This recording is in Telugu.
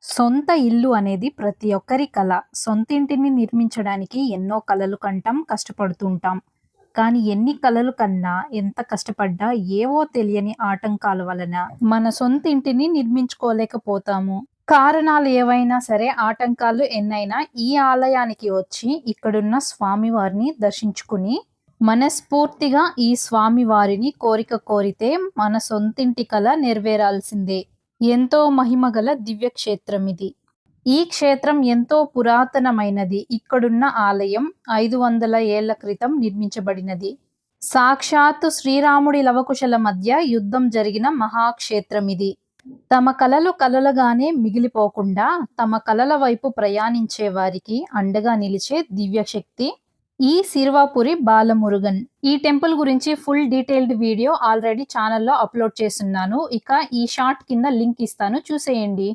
సొంత ఇల్లు అనేది ప్రతి ఒక్కరి కల. సొంతింటిని నిర్మించడానికి ఎన్నో కలలు కంటాం, కష్టపడుతుంటాం. కానీ ఎన్ని కలలు కన్నా, ఎంత కష్టపడ్డా ఏవో తెలియని ఆటంకాల వలన మన సొంతింటిని నిర్మించుకోలేకపోతాము. కారణాలు ఏవైనా సరే, ఆటంకాలు ఎన్నైనా ఈ ఆలయానికి వచ్చి ఇక్కడున్న స్వామివారిని దర్శించుకుని మనస్ఫూర్తిగా ఈ స్వామివారిని కోరిక కోరితే మన సొంతింటి కల నెరవేరాల్సిందే. ఎంతో మహిమగల దివ్యక్షేత్రం ఇది. ఈ క్షేత్రం ఎంతో పురాతనమైనది. ఇక్కడున్న ఆలయం 500 ఏళ్ల క్రితం నిర్మించబడినది. సాక్షాత్తు శ్రీరాముడి లవకుశల మధ్య యుద్ధం జరిగిన మహాక్షేత్రం ఇది. తమ కలలు కలలుగానే మిగిలిపోకుండా తమ కలల వైపు ప్రయాణించే వారికి అండగా నిలిచే దివ్యశక్తి ఈ సిర్వాపురి బాలమురుగన్. ఈ టెంపుల్ గురించి ఫుల్ డీటెయిల్డ్ వీడియో ఆల్రెడీ ఛానల్లో అప్లోడ్ చేస్తున్నాను. ఇక ఈ షార్ట్ కింద లింక్ ఇస్తాను, చూసేయండి.